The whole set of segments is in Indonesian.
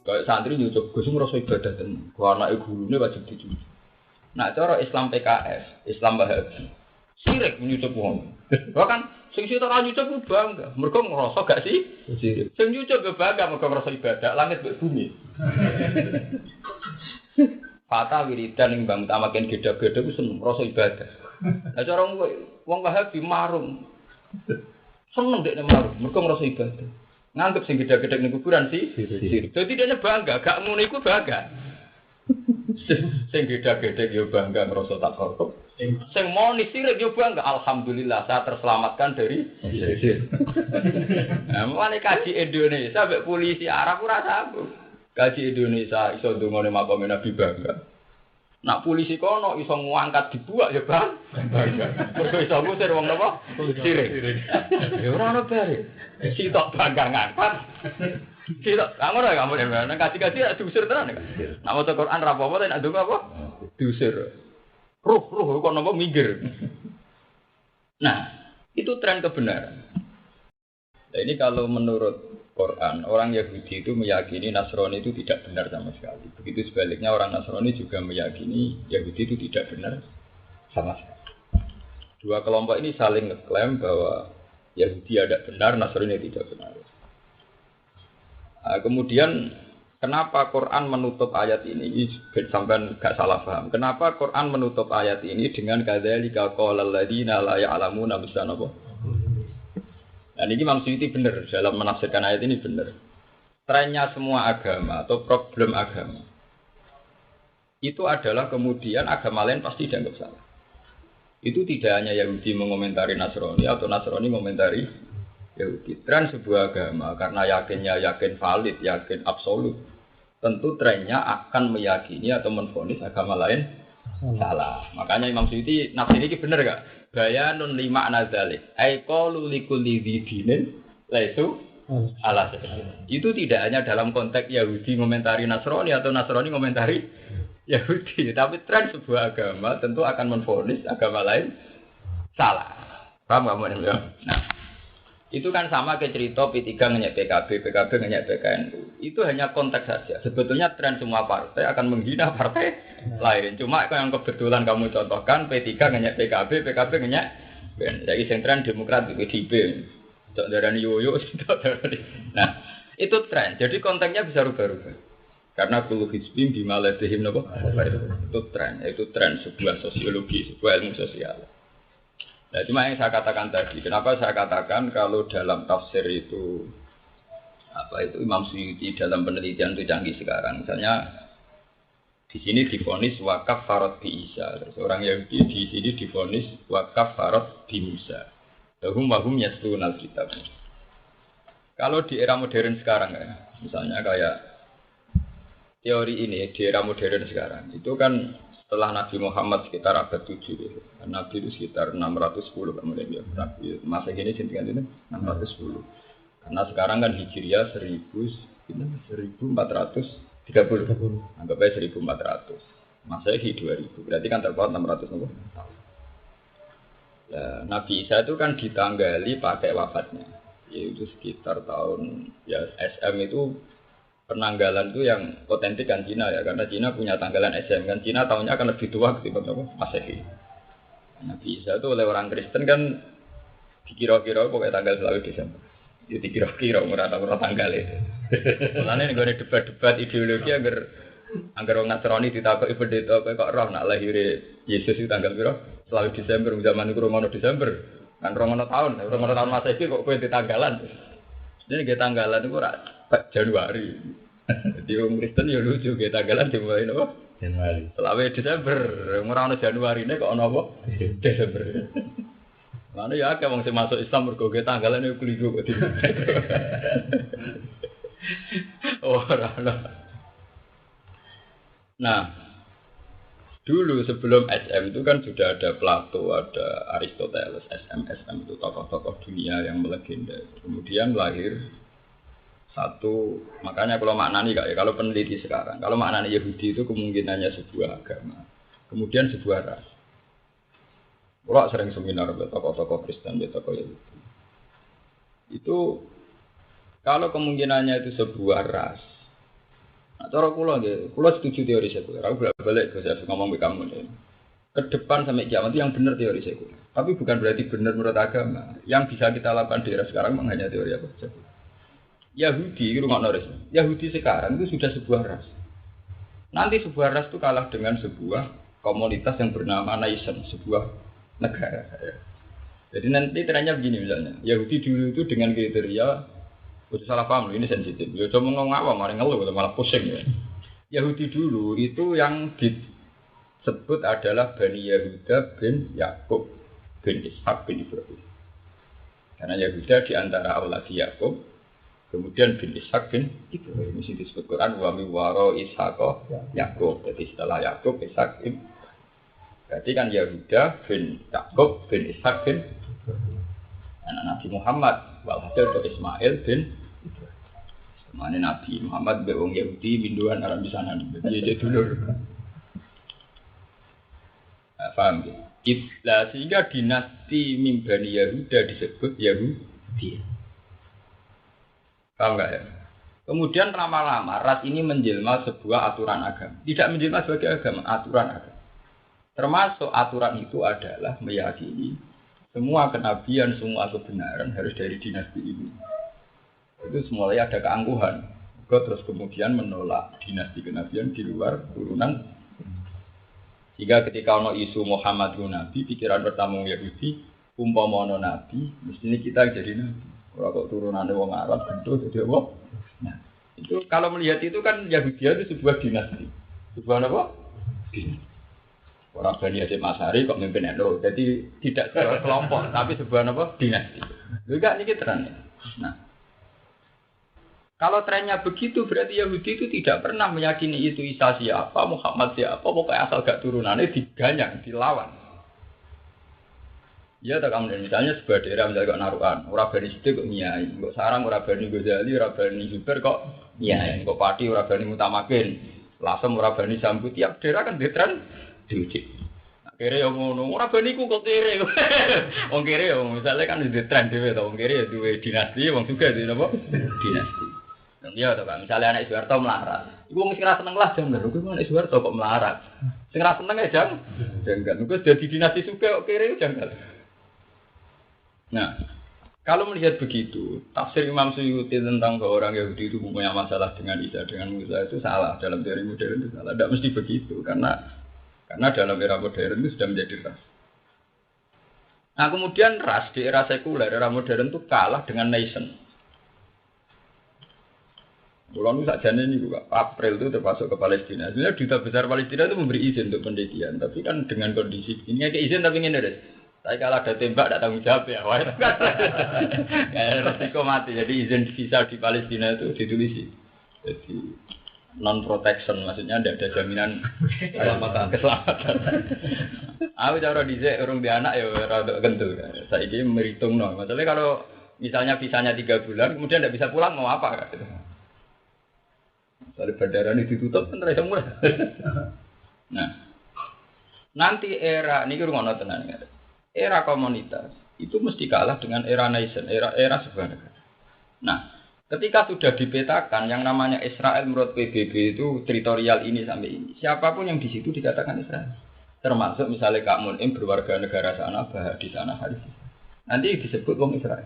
Kayak santri nyucuk, Gus ngrasa ibadah tenan. Ku anake gurune wajib dicucuk. Nah, cara Islam PKS, Islam Wahabi, sirik nyucuk wong. Bahkan sing sitok ora nyucuk ku bangga. Mergo ngrasa gak sih? Sirik. Sing nyucuk yo bangga mergo ngrasa ibadah langit mbek bumi. Fatah wiridan ning Bang Tamaken gede-gede ku seneng ngrasa ibadah. Lah cara wong Wahabi marung. Seneng dekne marung mergo ngrasa ibadah. Nganggep sing gede-gede ning kuburan sih sirik. Dadi dekne bangga, gak ngono iku bangga. Sing gede-gede yo bangga ngrasa takarrub. Sing moni sirik yo bangga, alhamdulillah saya terselamatkan dari sirik. Nah, mulane kaji Indonesia mbek polisi Arab ora sambung. Kaji Indonesia iso ndongone makome Nabi bangga. Nak polisi kono iso ngangkat dibuak ya bangga. Mergo iso ngusir wong napa? Sirik. Ya ora ono bare. Sitok bangga ngangkat. Sitok, ngono ya kamu nang kaji-kaji ya diusir tenan kan. Nak maca Quran ra apa-apa nek ndonga apa? Diusir. Ruh kok napa minggir. Nah, itu tren kebenaran. Nah, ini kalau menurut Quran, orang Yahudi itu meyakini Nasrani itu tidak benar sama sekali. Begitu sebaliknya orang Nasrani juga meyakini Yahudi itu tidak benar sama sekali. Dua kelompok ini saling ngeklaim bahwa Yahudi ada benar, Nasrani tidak benar. Nah, kemudian kenapa Quran menutup ayat ini? Sampai nggak salah paham. Kenapa Quran menutup ayat ini dengan kadzalika qalal ladzina la ya'lamuna bisanapa? Dan ini Imam Suyuti benar dalam menafsirkan ayat ini benar. Trennya semua agama atau problem agama itu adalah kemudian agama lain pasti dianggap salah. Itu tidak hanya Yahudi mengomentari Nasrani atau Nasrani mengomentari Yahudi. Tren sebuah agama karena yakin valid, yakin absolut. Tentu trennya akan meyakini atau menvonis agama lain salah. Makanya Imam Suyuti nafsir ini benar gak? Bayanun lima anazalik. Aikolu likulli dzinin laisu ala. Itu tidak hanya dalam konteks Yahudi komentari Nasrani atau Nasrani komentari Yahudi, tapi tren sebuah agama tentu akan menvonis agama lain salah. Paham enggak ya? Nah, itu kan sama kayak cerita P3 ngenyek PKB, PKB ngenyek PKNU. Itu hanya konteks saja. Sebetulnya tren semua partai akan menghina partai lain. Cuma yang kebetulan kamu contohkan P3 ngenyek PKB, PKB ngenyek BN. Jadi yang tren Demokrat di PDIP. Darani yoyo. Nah, itu tren. Jadi konteksnya bisa rubah-rubah. Karena kullu hizbin bima ladehim napa? Itu tren. Itu tren sebuah sosiologi, sebuah ilmu sosial. Nah, cuma yang saya katakan tadi, kenapa saya katakan kalau dalam tafsir itu Imam Suyuti dalam penelitian itu canggih sekarang. Misalnya di sini divonis wakaf farad bi Isa. Seorang Yahudi di sini divonis wakaf farad bi Musa. Lahum yaslunal kitab. Kalau di era modern sekarang ya, misalnya kayak teori ini di era modern sekarang, itu kan setelah Nabi Muhammad sekitar abad 7 gitu. Nabi itu sekitar 610 kemudian ya. Nabi masa ini sentikan ini 610. Karena sekarang kan Hijriah 1430. Anggap aja 1400. Masehi 2000. Berarti kan terpaut 600 tahun. Nah, Nabi Isa itu kan ditanggali pakai wafatnya. Yaitu sekitar tahun ya SM itu penanggalan itu yang otentik kan Cina ya, karena Cina punya tanggalan SM kan. Cina tahunnya akan lebih tua ketimbang Masehi. Nabi Isa itu oleh orang Kristen kan dikira-kira pokoknya tanggal selalu Desember. Itu dikira-kira murah-murah tanggal itu. Soalnya ini debat-debat ideologi agar orang Nasrani ditakoki pendeta kok roh nak lahir Yesus itu tanggal piro? Selalu Desember, zaman itu romono Desember. Kan romono tahun Masehi kok kowe ditanggalan. Jadi nggih tanggalan itu ora Januari. Jadi orang Kristen ya lucu nggih tanggalan dimulai napa? Januari. Selawe Desember, ora ono Januarine kok ono apa? Desember. Mana ya akeh wong sing masuk Islam mergo nggih tanggalan iku keliru kok. Ora. Nah, dulu sebelum SM itu kan sudah ada Plato, ada Aristoteles, SM itu tokoh-tokoh dunia yang melegenda. Kemudian lahir satu, makanya kalau maknani kalau peneliti sekarang, kalau maknani Yahudi itu kemungkinannya sebuah agama, kemudian sebuah ras. Kalau sering seminar tokoh-tokoh Kristen, tokoh Yahudi, itu kalau kemungkinannya itu sebuah ras, Nah, cara kula setuju teori sekuler. Aku bolak-balik saya ngomong ke kamu ini. Ke depan sampai kiamat itu yang benar teori sekuler. Tapi bukan berarti benar menurut agama. Yang bisa kita lakukan di era sekarang memang hanya teori apa saja. Yahudi, Yahudi sekarang itu sudah sebuah ras. Nanti sebuah ras itu kalah dengan sebuah komunitas yang bernama nation, sebuah negara. Jadi nanti trennya begini misalnya. Yahudi dulu itu dengan kriteria, salah paham ini sensitif. Ya cuma ngomong awam, malah ngeluh, malah pusing ya. Yahudi dulu itu yang disebut adalah Bani Yahuda bin Yakub bin Ishak bin Ibrahim. Karena Yahuda di antara aulad Yakub, kemudian bin Ishak bin Ibrahim. Ini disebut Quran wa mi waro Ishak Yakub. Jadi setelah Yakub Ishak bin. Berarti kan Yahuda bin Yakub bin Ishak bin anak Nabi Muhammad. Walhasil itu Ismail bin Ibrahim. Mana Nabi Muhammad beong Yahudi binduan Arab di sana. Jadi dulur. Paham ya? Sehingga dinasti Bani Yahuda disebut Yahudi. Paham nggak ya? Kemudian lama-lama ras ini menjelma sebuah aturan agama. Tidak menjelma sebagai agama, aturan agama. Termasuk aturan itu adalah meyakini semua kenabian, semua kebenaran harus dari dinasti ini. Itu semuanya ada keangkuhan. Terus kemudian menolak dinasti kenabian di luar turunan. Sehingga ketika ono isu Muhammad Nabi, pikiran pertama Yahudi, umpama ono Nabi, mestinya kita jadi Nabi. Kalau kok turunannya wong Arab, tentu jadi apa? Nah, itu kalau melihat itu kan Yahudi itu sebuah dinasti. Sebuah apa? Dinasti. Orang Bani Hasyim Asy'ari kok mimpin NU. Jadi tidak sebuah kelompok, tapi sebuah apa? Dinasti. Juga ini trennya. Nah, kalau trennya begitu berarti Yahudi itu tidak pernah meyakini itu Isa siapa, Muhammad siapa, pokoknya asal gak turunannya diganyang, dilawan. Ya, tak kamu misalnya sebuah daerah misalnya kok Narukan, orang Bani Siddiq kok Nyai, kok Sarang orang Bani Ghazali, orang Bani Zubair kok Nyai, kok Pati orang Bani Mutamakin, Lasem orang Bani Sambu, tiap daerah kan ditren diuji. Kere yang ngono, orang Bani ku kok kere, orang kere yang misalnya kan ditren dewe, orang kere ya dua dinasti, orang juga di apa dinasti. Ya, tak misalnya anak Soeharto melarat, ibu mesti rasa seneng lah jangan, lu kan anak Soeharto kok melarat, sing rasa seneng ya jangan, lu jadi dinasti suka kok kere jangan. Nah, kalau melihat begitu, tafsir Imam Suyuti tentang bahwa orang Yahudi itu punya masalah dengan Isa, dengan Musa itu salah dalam teori modern itu salah. Tidak mesti begitu, karena dalam era modern itu sudah menjadi ras. Nah, kemudian ras di era sekuler, era modern itu kalah dengan nation. Bulan itu saja ini juga April itu termasuk ke Palestina. Sebenarnya duta besar Palestina itu memberi izin untuk penelitian, tapi kan dengan kondisi ini kayak izin tapi ini deh. Saya kalau ada tembak, tidak tanggung jawab ya. Wah, itu kan resiko mati. Jadi izin visa di Palestina itu ditulis. Jadi non-protection, maksudnya tidak ada jaminan keselamatan. Aku cara dicek orang di anak ya rada kentul. Saya ini meritung no. Masalahnya kalau misalnya visanya 3 bulan, kemudian tidak bisa pulang mau apa? Dari bandara ini ditutup kan tidak murah. Nah, nanti era ini rumah tenan. Era komunitas itu mesti kalah dengan era nation, era sebuah negara. Nah, ketika sudah dipetakan yang namanya Israel menurut PBB itu teritorial ini sampai ini, siapapun yang di situ dikatakan Israel. Termasuk misalnya Kak Mun'im berwarga negara sana, bahak di sana hari ini. Nanti disebut wong Israel.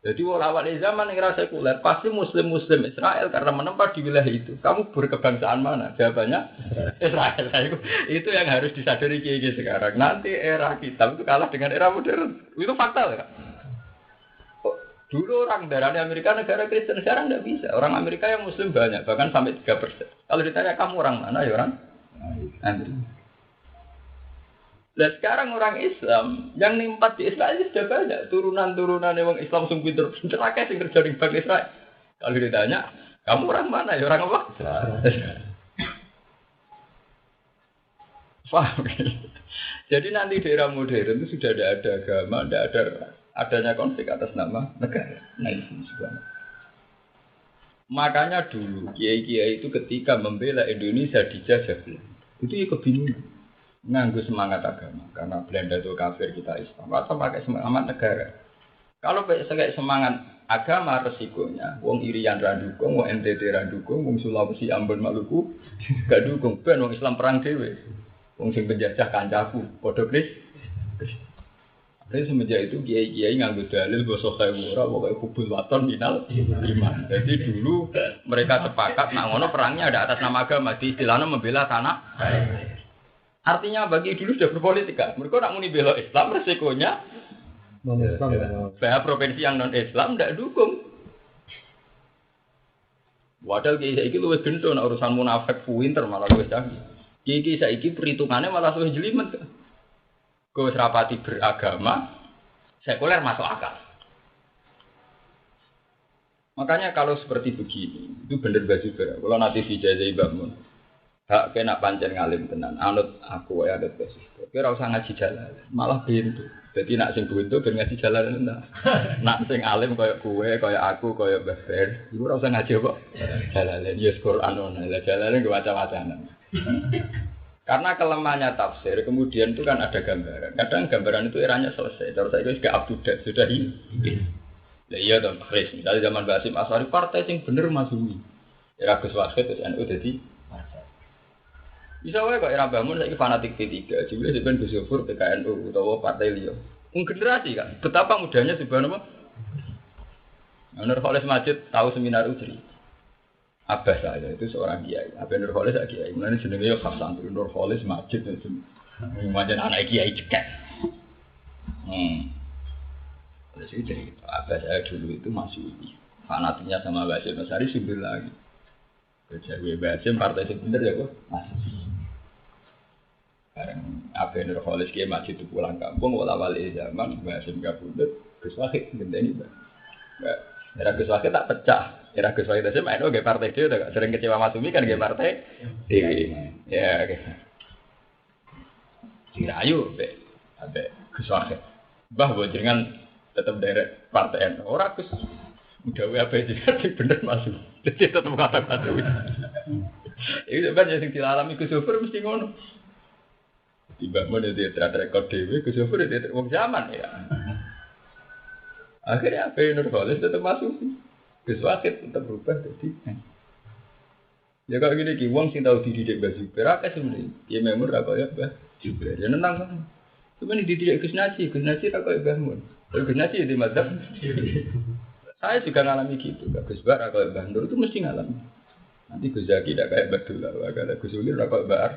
Jadi awal zaman era sekuler pasti Muslim Israel karena menempat di wilayah itu. Kamu berkebangsaan mana? Jawabannya Israel. Itu yang harus disadari kiai sekarang. Nanti era kitab itu kalah dengan era modern. Itu fakta ya. Dulu orang darahnya Amerika negara Kristen, sekarang tidak bisa. Orang Amerika yang Muslim banyak, bahkan sampai 3%. Kalau ditanya kamu orang mana ya orang Amerika. Dan sekarang orang Islam yang nimpat di Israel sudah banyak turunan-turunan yang Islam sungguh pinter-pinter akeh sing kerja di bangsa Israel. Kalau ditanya, kamu orang mana? Ya orang apa? Paham? Jadi nanti di era modern itu sudah tidak ada agama, tidak ada adanya konflik atas nama negara. Nah, itu sebenarnya. Makanya dulu kiai-kiai itu ketika membela Indonesia dijajah itu ya kebingungan. Nganggu semangat agama karena Belanda itu kafir kita Islam atau pakai semangat negara. Kalau pakai semangat agama resikonya. Wong Irian ra dukung, wong NTT ra dukung, wong Sulawesi Ambon Maluku gak dukung. Ben wong Islam perang dhewe. Wong sing penjajah kancaku, padha kris. Semenjak itu kiai-kiai nganggo dalil basa kae ora pokoke hubul waton minal iman. Jadi dulu mereka sepakat nak ngono perangnya ada atas nama agama, di istilahnya membela tanah. Artinya bagi dulu sudah berpolitik kan. Mereka nak muni bela Islam resikonya bahwa provinsi yang non Islam tidak dukung. Padahal kiai saiki luwih gento nak urusan munafik pinter malah luwih canggih. Kiai saiki perhitungannya malah luwih jelimet. Kau serapati beragama, sekuler masuk akal. Makanya kalau seperti begini, itu benar baju ber. Kalau nanti dijajai bangun, hak kena pancen ngalim tenan, anut aku ya anut baju. Kira usah ngaji jalan, malah pintu. Jadi nak sing buntu ben ngaji jalan enggak. Nak sing alim koyo kowe, koyo aku, koyo Mbah Ben, iku ora usah ngaji kok. Jalan ya Quran ono, jalan gue baca-bacaan. Karena kelemahannya tafsir, kemudian itu kan ada gambaran. Kadang gambaran itu eranya selesai. Terus saya itu sudah up to date, sudah ini. Ya iya dong, Chris. Misalnya zaman Basim Asari, partai yang bener masumi. Era Gus Wahid, terus NU jadi partai. Bisa wae kok era bangun saya fanatik P3. Jadi sebenarnya Gus Yofur, PKNU, atau partai Lio. Generasi kan, betapa mudahnya sebenarnya. Nur Khalis Majid tahu seminar Ujri. Abah saya itu seorang kiai. Abah Nur Khalis kiai. Mulane jenenge yo Hasan Nur Khalis Majid itu. Macam anak kiai cekek. Terus itu cerita. Abah saya dulu itu masih fanatiknya sama Basim Asari sumber lagi. Jadi Basim partai sebenar ya kok masih. Bareng Abah Nur Khalis kiai Majid itu pulang kampung wala-wali zaman Basim kabudut Gus Wahid ngenteni Mbak. Era Gus Wahid tak pecah. Era Gus Wahid itu main oke partai dia udah sering kecewa Masumi kan ke partai Dewi. Ya oke. Dirayu be Gus Wahid. Bah bojengan tetap direct partai NU. Ora Gus udah wae apa jadi bener masuk. Jadi tetap kata Masumi. Itu sebenarnya sing dialami Gus Yofur mesti ngono. Tiba mana dia rekod Dewi Gus Yofur dia wong zaman ya. Akhirnya apa Nur Khalis tetap masuk. Gus Wahid tetap berubah jadi. Ya kalau gini ki wong sing tau dididik Mbah Zubair akeh sebenarnya. Ya memur ra koyo Mbah Zubair. Ya nenang kan. Cuma dididik Gus Nasi ra koyo Mbah Mun. Gus Nasi di mazhab. Saya juga ngalami gitu. Gus Bar ra koyo Mbah Nur itu mesti ngalami. Nanti Gus Zaki tidak kayak Mbah Dullah, kalau Gus Ulir ra koyo Mbah Ar.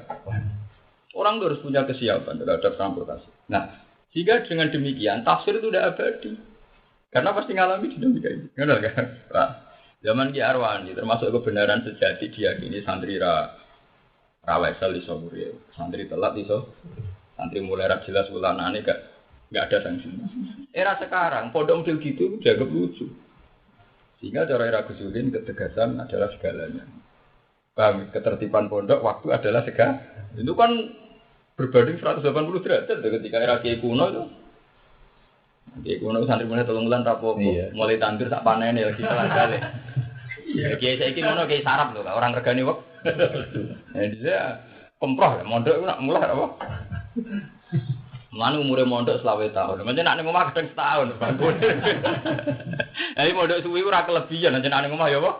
Orang harus punya kesiapan terhadap transportasi. Nah, sehingga dengan demikian tafsir itu udah abadi. Karena pasti ngalami dinamika ini. Benar kan? Pak, zaman Ki Arwani termasuk kebenaran sejati diyakini santri rawesel iso murid, santri telat iso, santri mulai ra jelas ulanane enggak ada sanksi. Era sekarang pondok model gitu dianggap lucu. Sehingga cara era Gus Ulin ketegasan adalah segalanya. Paham, ketertiban pondok waktu adalah segala. Itu kan berbanding 180 derajat ketika era Kiai kuno itu. Kiai kuno santri mulai 3 bulan rapopo, mulai tandur sak panene lagi salah-salah. Kiai saiki ngono kiai sarap lho, orang regane wek. Jadi dia komproh mondok nak mulai apa? Manu umure mondok 20 tahun. Macam nak ning omah kadang setahun bangun. Jadi mondok suwi ora kelebihan, nek ning omah ya apa?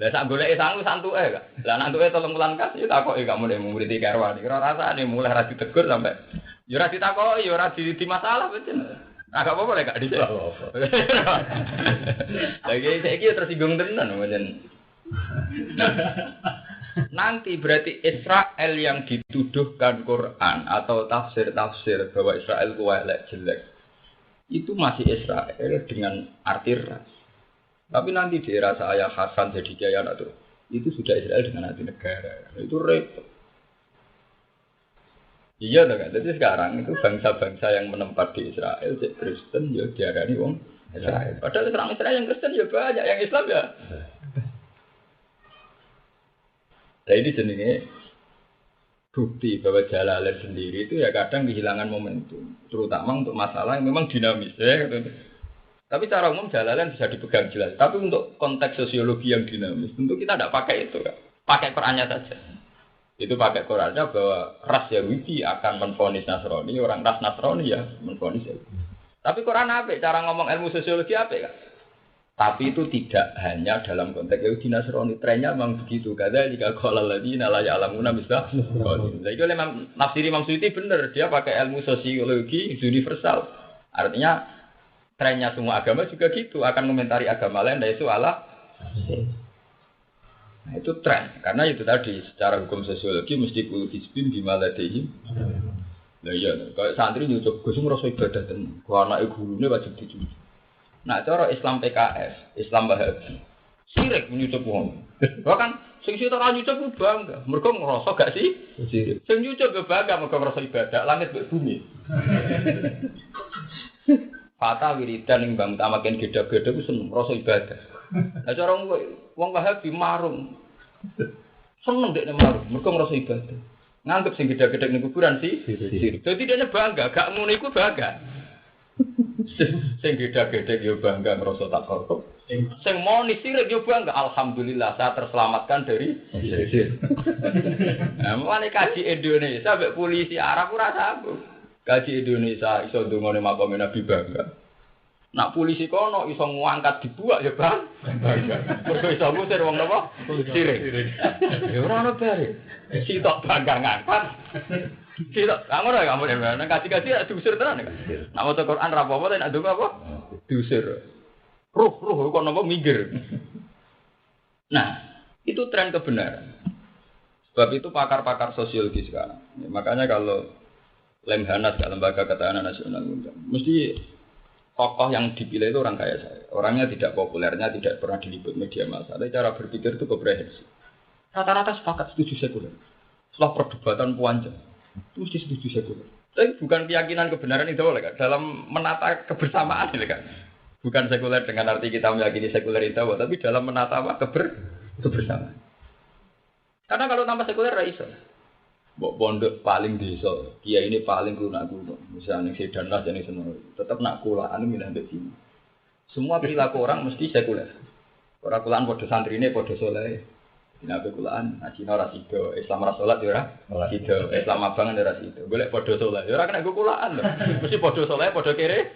Lah sak goleke santuke gak. Lah nantuke 3 bulan kas ya takoki gak mulai murid Karwani. Kira rasane mulai ra ditegur sampai ya ora ditakoki, ya ora di masalah pancen. Agak apa-apa lek gak dicek. Lagi saiki tersinggung tenan pancen. Nanti berarti Israel yang dituduhkan Quran atau tafsir-tafsir bahwa Israel itu jelek itu masih Israel dengan arti ras. Tapi nanti di era saya Hasan jadi Jaya itu sudah Israel dengan arti negara. Itu repot. Iya kan? Jadi sekarang itu bangsa-bangsa yang menempat di Israel, cek Kristen ya diarani wong Israel. Padahal orang Israel yang Kristen ya banyak, yang Islam ya. Nah ini jenenge bukti bahwa Jalalain sendiri itu ya kadang kehilangan momentum, terutama untuk masalah yang memang dinamis ya. Tapi secara umum Jalalain bisa dipegang jelas. Tapi untuk konteks sosiologi yang dinamis, tentu kita tidak pakai itu kan, pakai Qurannya saja. Itu pakai Qurannya bahwa ras Yahudi akan menvonis Nasrani, orang ras Nasrani ya menvonis Yahudi. Tapi Quran apik, cara ngomong ilmu sosiologi apik kan. Tapi itu tidak hanya dalam konteks Yahudi Nasrani, trennya memang begitu. Kada jika qala alladziina la ya'lamuna misla qaulihim. Jadi kalau memang nafsir Imam Suyuti benar, dia pakai ilmu sosiologi universal. Artinya trennya semua agama juga gitu, akan komentari agama lain dan itu Allah. Nah, itu tren, karena itu tadi secara hukum sosiologi mesti kul hisbin bimaladehim. Nah iya, kalau santri nyucuk Gus ngrasa ibadah tenan. Ku anake gurune wajib dicuci. Nah, cara Islam PKS, Islam Wahabi, sirik nyucuk wong. Bahkan sing sitok ora nyucuk ku bangga, mergo ngrasa gak sih sirik. Sing nyucuk go bangga mergo ngrasa ibadah langit mbek bumi. Fata wiridan ning bang utamaken gedhe-gedhe ku seneng ngrasa ibadah. Nah, cara wong Wahabi marung. Seneng dekne marung, mergo ngrasa ibadah. Nganggep sing gedhe-gedhe ning kuburan sih sirik. Dadi dekne bangga, gak ngono iku bangga. Sing gedhe-gedhe yo bangga ngrasa tak korup. Sing moni sirik yo bangga, alhamdulillah saya terselamatkan dari sirik. Nah, mulane kaji Indonesia mbek polisi Arab ora sambung. Kaji Indonesia iso ndongone makome Nabi bangga. Nak polisi kono iso ngangkat dibuak ya bang. Mergo iso ngusir wong napa? Sirik. Ya ora ono bare. Sitok bangga ngangkat. Sitok ngono ya ampun ya. Nang kaji-kaji diusir tenan kan. Nak maca Quran ra apa-apa nek ndonga apa? Diusir. Ruh kok napa minggir. Nah, itu tren kebenaran. Sebab itu pakar-pakar sosiologi sekarang. Ya, makanya kalau Lemhanas, lembaga ketahanan nasional, mesti tokoh yang dipilih itu orang kaya saya. Orangnya tidak populernya, tidak pernah diliput media massa. Tapi cara berpikir itu komprehensif. Rata-rata sepakat setuju sekuler. Setelah perdebatan panjang, itu mesti setuju sekuler. Tapi bukan keyakinan kebenaran itu kan. Dalam menata kebersamaan ini kan. Bukan sekuler dengan arti kita meyakini sekuler itu, tapi dalam menata apa? Kebersamaan. Karena kalau tanpa sekuler iso. Mbok pondok paling desa, kiai ini paling kuno. Misalnya sedan lah jenis semua, tetap nak kulaan milih ambek sini. Semua perilaku orang mesti sekuler. Orang kulaan podo santri ini podo soleh. Ini ambek kulaan, Cina ora sido, Islam ora salat ya ora sido, Islam abangan ora sido. Golek podo soleh, ya ora kena nggo kulaan lho. Mesti podo soleh, podo kere.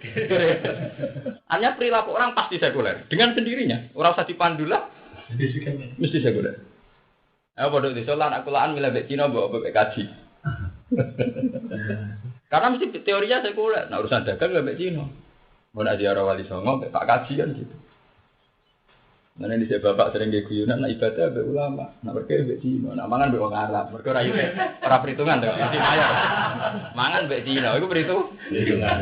Hanya perilaku orang pasti sekuler dengan sendirinya. Ora usah dipandu lah. Mesti sekuler. Podo desa lan akulaan milih mbek Cina mbok mbek kaji. Karena mesti teorinya sekuler. Nah urusan dagang mbek Cina. Mun ada ora wali songo mbek Pak Kaji kan gitu. Mana di bapak sering guyonan nak ibadah mbek ulama, nak pergi mbek Cina, nak mangan mbek wong Arab. Mergo ora perhitungan to, mesti mayor. Mangan mbek Cina iku perhitungan.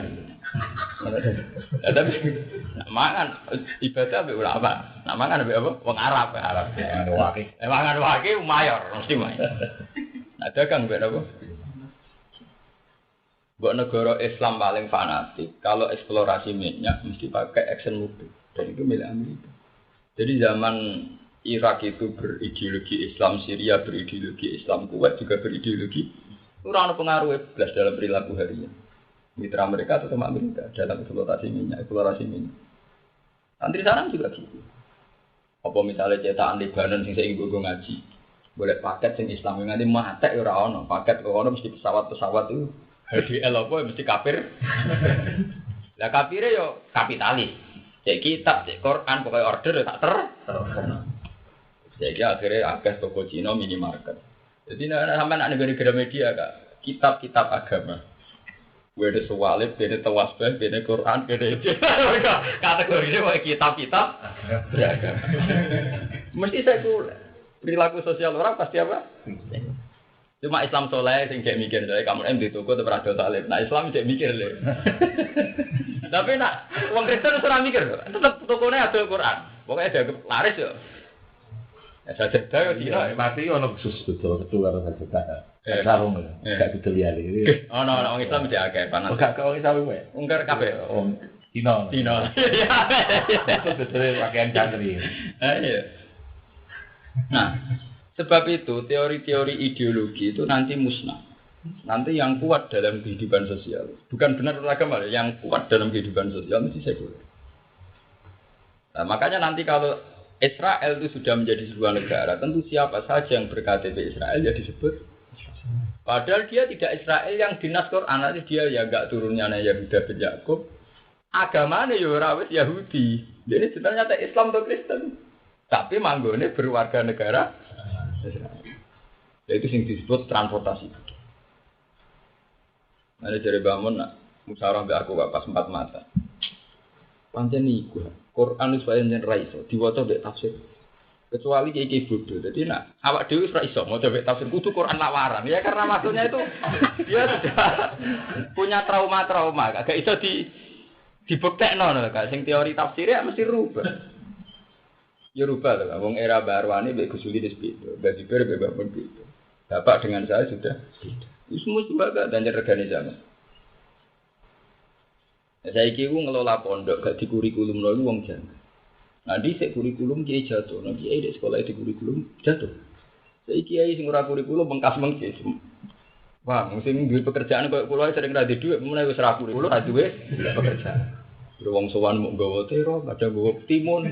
Tapi nak mangan ibadah mbek ulama, nak mangan mbek apa? Wong Arab. Mangan wake mayor, mesti mayor. Nah dagang mbek apa? Buat negara Islam paling fanatik, kalau eksplorasi minyak mesti pakai ExxonMobil, dan itu milik Amerika. Jadi zaman Irak itu berideologi Islam, Syria berideologi Islam, Kuwait juga berideologi. Kurang ada pengaruh belas dalam perilaku harian. Mitra mereka atau sama Amerika dalam eksplorasi minyak. Santri sarang juga gitu. Apa misalnya cetakan Lebanon yang saya ingin ngaji, boleh paket yang Islam yang nanti mati orang paket orang mesti pesawat itu. HDL apa mesti kafir. Lah kafire yo kapitalis. Cek kitab, cek Quran, pokoknya order tak Jadi akhirnya akeh toko Cina minimarket. Jadi sampai nak negara media kak, kitab-kitab agama. Beda sewalib, beda tawasbah, beda Quran, beda itu. Kategorinya kayak kitab-kitab beragama. Mesti sekuler. Perilaku sosial orang pasti apa? Cuma Islam soleh sing cek mikir, jadi kamu di toko tuh berada salib. Nah Islam cek mikir deh. Tapi nak uang Kristen ora mikir, tetap tokonya ada Quran. Pokoknya ada laris ya. Ya saja dah tidak. Mati ono khusus betul karo saja. Sarung enggak dilihat. Oh no, orang Islam mesti akeh panas. Enggak kau Islam wae. Ungkar kabeh. Cina. Betul pakaian santri. Iya. Nah, sebab itu teori-teori ideologi itu nanti musnah. Nanti yang kuat dalam kehidupan sosial, bukan benar agama, yang kuat dalam kehidupan sosial mesti sekuler. Nah, makanya nanti kalau Israel itu sudah menjadi sebuah negara, tentu siapa saja yang berKTP Israel ya disebut. Padahal dia tidak Israel yang dinas Quran, nanti dia ya enggak turunnya Yahuda bin Yakub, agamane ya ora wis Yahudi. Jadi sebenarnya tak Islam atau Kristen. Tapi manggone berwarga negara Israel. Itu sing disebut transportasi. Ada jare bangun nak musyawarah mbek aku pas 4 mata. Pancen iku Quran wis pancen ra iso diwaca mbek tafsir. Kecuali iki bodoh. Jadi nak awak dhewe ora iso maca mbek tafsir kudu Quran lawaran. Ya karena maksudnya itu dia sudah punya trauma-trauma, agak iso dibuktekno lho Kak. Sing teori tafsirnya mesti rubah. Ya rubah lho, wong era Barwani mbek Gus Uli wis beda, Mbak Jiber mbek Mbak beda. Bapak dengan saya sudah beda. Itu semua lembaga dan regane zaman. Saiki ku ngelola pondok gak di kurikulum lho wong jan. Nanti sik kurikulum kiai jatuh, nanti kiai di sekolah di kurikulum jatuh. Saiki kiai sing ora kurikulum bengkas mengki. Wah, sing duwe pekerjaan koyo kula sering ra di dhuwit, mulai wis ra kurikulum ra duwe pekerjaan. Wong sowan mung nggawa tero, kadang nggawa timun,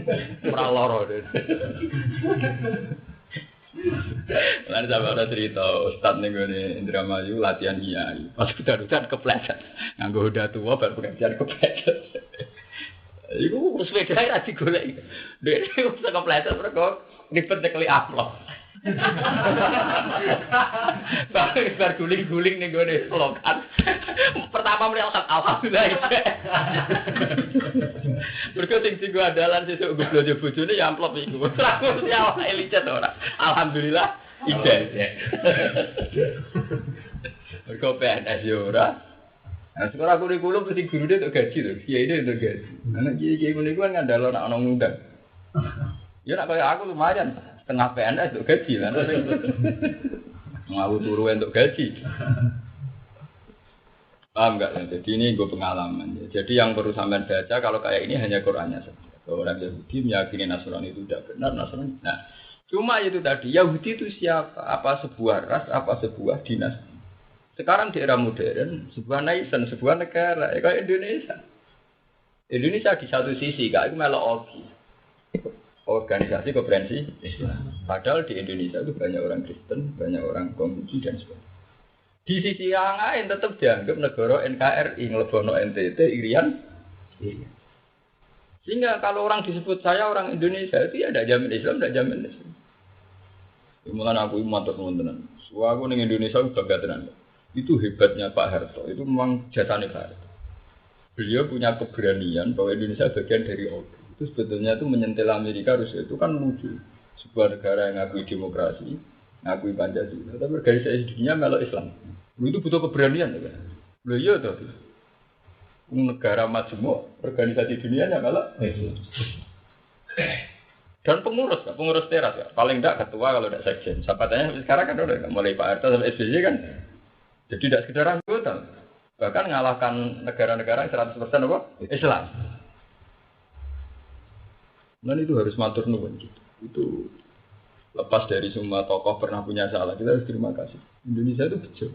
ora lara. Lan sampe ada cerita ustaz ning ngene Indramayu latihan kiai. Pas udah kepleset. Nganggo hoda tua bar pengajian kepleset. Iku wis sepeda ra digoleki. Dek wis kepleset mergo ribet nekli amplop. Bar guling-guling ning gone slogan. Pertama mrene alhamdulillah. Mergo sing dienggo andalan sesuk nggo blojo bojone ya amplop iku. Terus ya elicet ora. Alhamdulillah ide. Mergo PNS yo ora. Nah, sekolah kurikulum mesti gurune untuk gaji to. Kiai itu untuk gaji. Anak kiai ngene iku kan ngandalo nek ana ngundang. Ya nek kaya aku lumayan. Setengah PNS untuk gaji kan. Mau turu untuk gaji. Paham enggak? Jadi ini gue pengalaman. Jadi yang perlu sampean baca kalau kayak ini hanya Qur'annya saja. Kalau orang Yahudi meyakini Nasrani itu tidak benar, Nasrani. Nah, cuma itu tadi Yahudi itu siapa? Apa sebuah ras? Apa sebuah dinasti? Sekarang di era modern, sebuah nation, sebuah negara, kayak Indonesia. Indonesia di satu sisi, kayak melok organisasi konferensi Islam. Padahal di Indonesia itu banyak orang Kristen, banyak orang Konghucu dan sebagainya. Di sisi yang lain tetap dianggap negara NKRI, ngelebono NTT, Irian. Sehingga kalau orang disebut saya orang Indonesia itu ya tidak jamin Islam, tidak jamin Islam. Mulanya aku matur nuwun tenan. Aku ning Indonesia bangga tenan. Itu hebatnya Pak Harto. Itu memang jasane Pak Harto. Beliau punya keberanian bahwa Indonesia bagian dari OB. Itu sebetulnya itu menyentil Amerika, Rusia itu kan lucu. Sebuah negara yang ngakui demokrasi, ngakui Pancasila, tapi organisasi dunia melok Islam. Itu butuh keberanian kan? Loh iya tuh. Negara majemuk, organisasi dunianya melok Islam. Dan pengurus teras ya. Paling enggak ketua kalau enggak sekjen. Sahabatnya sekarang kan udah mulai Pak Harto sampai SBY kan. Jadi tidak sekedar anggota. Bahkan ngalahkan negara-negara yang 100% apa? Islam. Dan itu harus matur nuwun gitu. Itu lepas dari semua tokoh pernah punya salah, kita harus terima kasih. Indonesia itu bejo.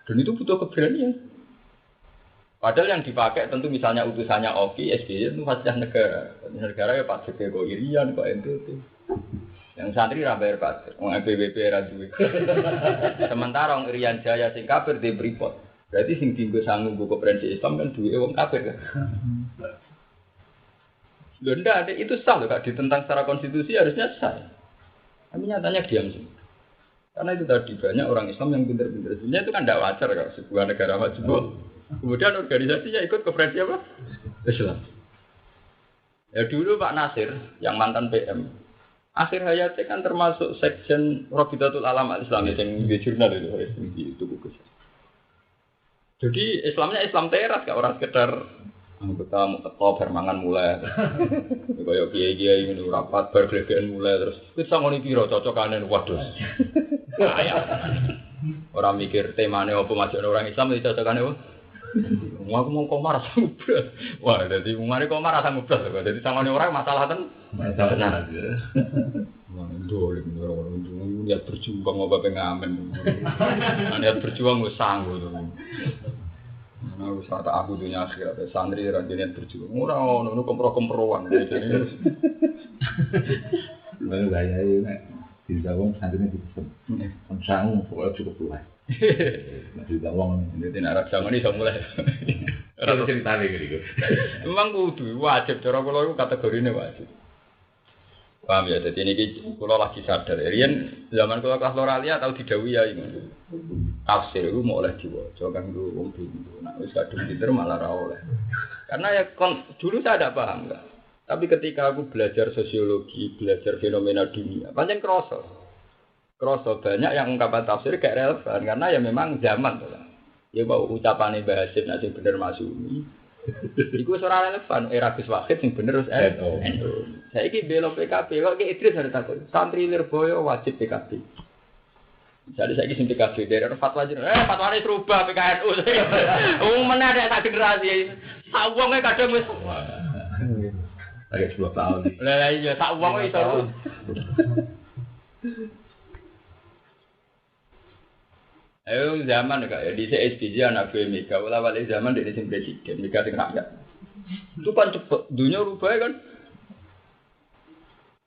Dan itu butuh keberanian. Padahal yang dipakai tentu misalnya utusannya Oki, SBY itu fasilitas negara. Negara ya pajak kok Irian, kok NTT. Yang santri ra bayar pajak, wong PBB ra duwe. Sementara wong Irian Jaya sing kafir di Freeport. Berarti sing dienggo sanggup buku konferensi Islam kan duwe wong kafir kan. Loh enggak, itu sah loh Kak, ditentang secara konstitusi harusnya sah. Tapi nyatanya diam sih. Karena itu tadi banyak orang Islam yang pintar-pintar. Sebenarnya itu kan tidak wajar Kak, sebuah negara maju. Kemudian organisasinya ikut konferensi apa? Islam. Ya dulu Pak Nasir, yang mantan PM, akhir hayatnya kan termasuk sekjen Rabitatul Alam Al-Islam yang di jurnal itu buku. Jadi Islamnya Islam teras Kak, orang sekedar anggota mau bermangan mulai, kayak kiai ini rapat bergelegean mulai terus itu sangoni piro cocokanen waduh, orang mikir temanya apa macam orang Islam itu cocokannya apa? Aku mau komar asam ubras, wah jadi mungkin komar asam ubras, jadi sangoni orang masalah kan? Masalah aja. Dole orang niat berjuang apa pengamen, niat berjuang gue sanggup tuh. Nah, saat aku dunia akhirat, santri rajinnya berjuang. Orang orang kompro-komproan. Lalu gaya ini, di dalam santrinya dipesan. Sangu, pokoknya cukup luas. Di dalam ini tidak ada zaman ini, mulai. ceritane gitu. Memang kudu wajib cara kula iku kategorine wajib. Paham ya, jadi ini kula lagi sadar. Riyen zaman kula kelas loralia tau didhawuhi ya ini. Tafsir iku mau oleh diwaca kanggo wong bingung. Nah wis kadung pinter malah ra oleh. Karena ya dulu saya tidak paham kan. Tapi ketika aku belajar sosiologi, belajar fenomena dunia, pancen kroso banyak yang ungkapan tafsir gak relevan karena ya memang zaman tuh. Ya mau ucapane Mbah Hasim nek sing bener Masumi. Iku ora relevan era Gus Wahid sing bener wis NU. Saiki belo PKB kok ki Idris harus takut. Santri Lirboyo wajib PKB. Jadi saya sing PKB dari fatwa jeneng. Fatwane serubah PKNU. Meneh ada sak generasi. Sak wong kadang wis agak 10 tahun. Lah iya sak wong iso. Ayo zaman kayak di SDJ anak gue Mega, wala-wala zaman di sini presiden, Mega sing rakyat. Itu kan cepet, dunia rubah kan.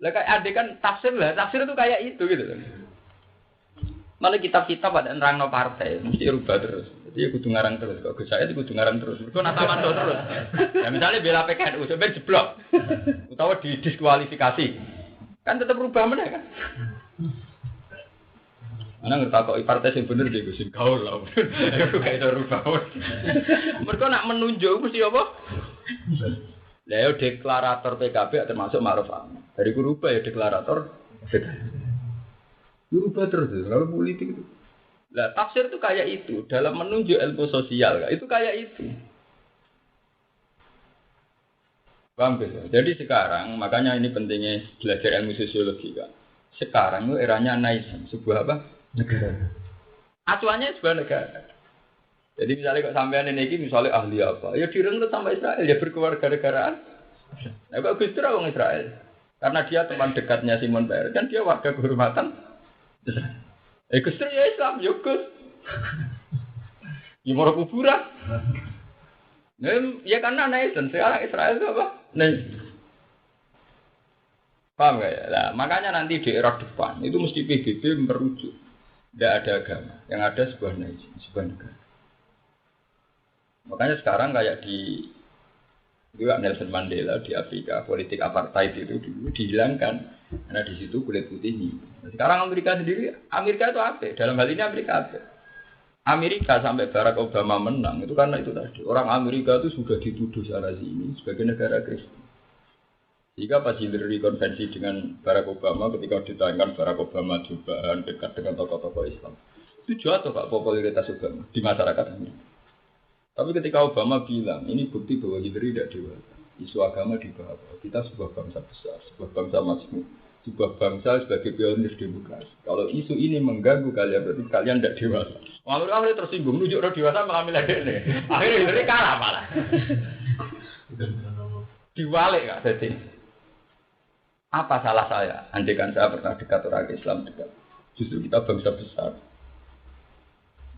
Lah kayak adik kan tafsir itu kayak itu gitu kan. Malah kitab-kitab ada nerangno partai, mesti rubah terus. Jadi kudu ngarang terus, kok saya kudu ngarang terus. Mergo nata mantu terus. Ya misalnya bela PKNU sampai jeblok. Utawa didiskualifikasi. Kan tetap rubah meneh kan. Ana ngertakoki partai sing bener iki sing gaul lah. Iku gak iso rubah. Mergo nak menunjuk mesti apa? Lah yo deklarator PKB termasuk Ma'ruf Amin. Dari ku rubah ya deklarator PKB. Rubah terus lalu politik itu. Lah tafsir itu kayak itu dalam menunjuk ilmu sosial itu kayak itu. Paham gitu? Jadi sekarang makanya ini pentingnya belajar ilmu sosiologi kan. Sekarang itu eranya nation, sebuah apa? Negara. Acuannya sebuah negara. Jadi misalnya kok sampean ini misalnya ahli apa? Ya direnggut sama Israel, ya berkewarganegaraan. Nah kok Gus Dur orang Israel? Karena dia teman dekatnya Simon Peres, kan dia warga kehormatan. Gus Dur ya Islam, ya Gus. Ya mau kuburan. Ya karena nation, sekarang Israel itu apa? Nation. Paham gak ya? Nah, makanya nanti di era depan itu mesti PBB merujuk. Tidak ada agama, yang ada sebuah nation, sebuah negara. Makanya sekarang kayak di juga Nelson Mandela di Afrika, politik apartheid itu dulu dihilangkan karena di situ kulit putih ini. Sekarang Amerika sendiri, Amerika itu apa? Dalam hal ini Amerika apa? Amerika sampai Barack Obama menang itu karena itu tadi. Orang Amerika itu sudah dituduh sana sini sebagai negara Kristen. Jika pas Hillary konvensi dengan Barack Obama ketika ditayangkan Barack Obama juga dekat dengan tokoh-tokoh Islam, itu jatuh Pak popularitas Obama di masyarakat ini. Tapi ketika Obama bilang ini bukti bahwa Hillary tidak dewasa, isu agama dibawa. Kita sebuah bangsa besar, sebuah bangsa majmuk, sebuah bangsa sebagai pionir demokrasi. Kalau isu ini mengganggu kalian berarti kalian tidak dewasa. Akhirnya tersinggung, nunjuk orang dewasa mengambil ini. Akhirnya Hillary kalah malah. Diwalik Kak Dede. Apa salah saya? Andaikan saya pernah dekat orang Islam dekat. Justru kita bangsa besar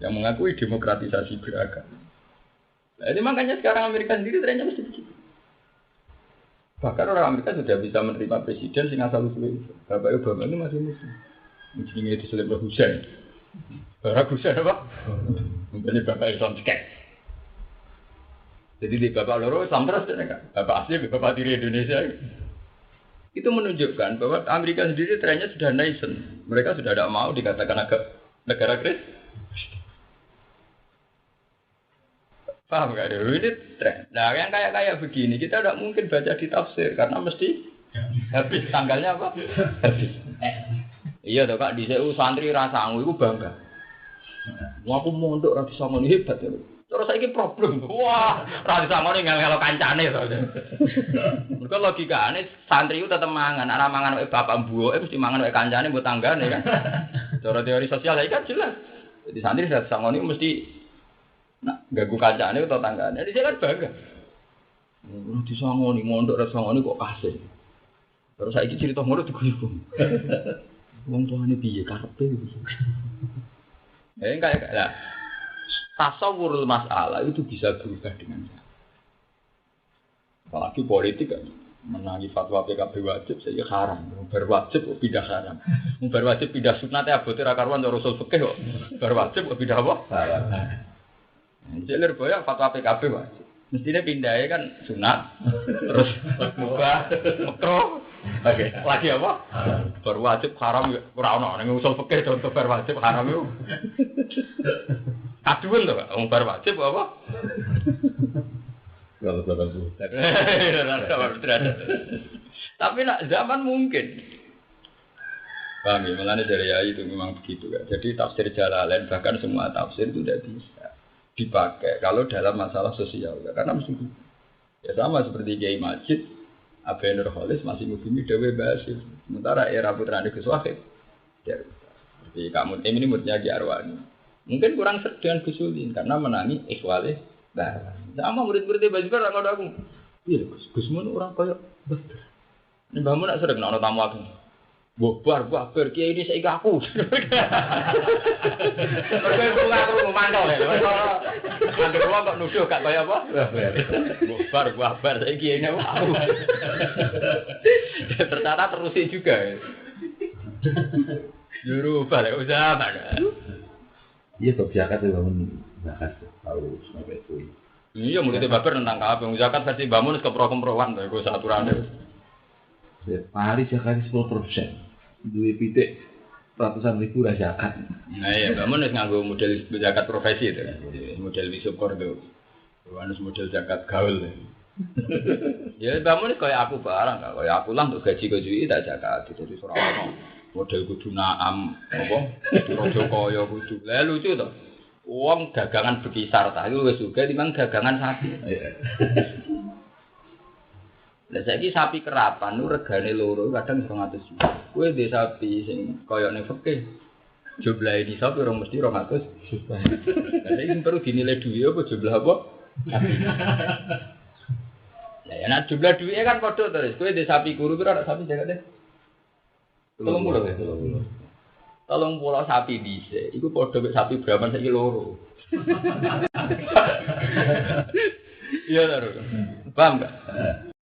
yang mengakui demokratisasi beragama. Jadi makanya sekarang Amerika sendiri trennya mesti begitu. Bahkan orang Amerika sudah bisa menerima presiden sing asal usul itu. Bapak Obama ini masih muslim. Mungkin di Saddam Hussein. Barack Hussein apa? Mungkin Bapak Islam sekek. Jadi di Bapak Loro Islam terus kan? Bapak asli, Bapak diri Indonesia. Itu menunjukkan bahwa Amerika sendiri trennya sudah nation. Mereka sudah tidak mau dikatakan negara Kristen. Paham gak? Ini tren. Nah yang kayak begini kita tidak mungkin baca di tafsir karena mesti habis tanggalnya apa? Habis. Iya toh Kak, di CU santri rasangu itu bangga. Wah aku mondok ra bisa ngene hebat ya. Terus saiki problem. Wah, ra bisa ngene ngelo kancane to. Mergo logikane santri itu tetep mangan, ana mangan wae bapak mbuke mesti mangan wae kancane mbok tanggane kan. Cara teori sosial saiki kan jelas. Jadi santri ra bisa ngene mesti nak ganggu kancane utawa tanggane. Jadi kan bangga. Ora bisa ngene mondok ra bisa ngene kok kasih. Terus saiki cerita ngono diguyu. Wong tuane piye karepe iki. Kayak lah. Tasawurul masalah itu bisa berubah dengan cara. Apalagi politik kan menangi fatwa PKB wajib saya haram. Berwajib kok pindah haram. Berwajib pindah sunat ya abote ra karuan karo usul fikih kok. Berwajib kok pindah apa? Haram. Jeler boya fatwa PKB wajib. Mestinya pindahnya kan sunat, terus mubah, makruh. Oke. Lagi apa? Berwajib haram ora ono ning usul fikih contoh berwajib haram itu. Kaduan to, wong berwajib apa? Kalau 80. Tapi nak zaman mungkin. Paham ya, mulanya dari ayat itu memang begitu kan. Jadi tafsir Jalalain bahkan semua tafsir itu tidak bisa dipakai kalau dalam masalah sosial. Karena mesti ya sama seperti Kiai Majid, Abai Nur Khalis masih mungkin Dewi Basil. Sementara era putra Gus Wahid, ya, seperti kamu ini muridnya Ki Arwani. Mungkin kurang seret dengan Gus Ulin karena menangi ikhwalih. Nah, sama murid-muridnya Basil orang ada aku. Iya, Gusmun orang kayak betul. Ini bangun nak sering nak tamu aku. Bubar kiai ini saya aku. Pergi aku memantau ya. Nanti ruang kok nuduh gak kayak apa? Bubar saya kiai ini aku. Ternyata terusin juga. Juru balik usaha mana? Iya top zakat itu bangun zakat tahu sampai itu. Iya mulai baper tentang apa? Zakat versi bangun ke pro-keproan tuh, gue aturan deh. Hari zakat 10%. Duit pitik ratusan ribu zakat. Nah iya, bangun harus nganggo model zakat profesi itu. Model wisukor itu. Harus model zakat gaul. Ya bangun kayak aku barang, kayak aku lah untuk gaji gaji tak zakat. Jadi seorang model kudu naam, apa? Rojo koyo kudu. Lah lucu toh. Uang dagangan berkisar tah itu wis juga timbang dagangan sapi. Lah saiki sapi kerapan nu regane loro kadang 200 juta. Kowe ndek sapi sing kaya ning fikih jumlahe di sapi ora mesti 200 juta. Lah iki perlu dinilai duwe apa jumlah apa? Lah ya nek jumlah duwe kan padha terus. Kowe ndek sapi kuru pira nek sapi jakate? 30 sapi dhisik. Iku padha mek sapi Brahman saiki loro. Iya lho. Paham enggak?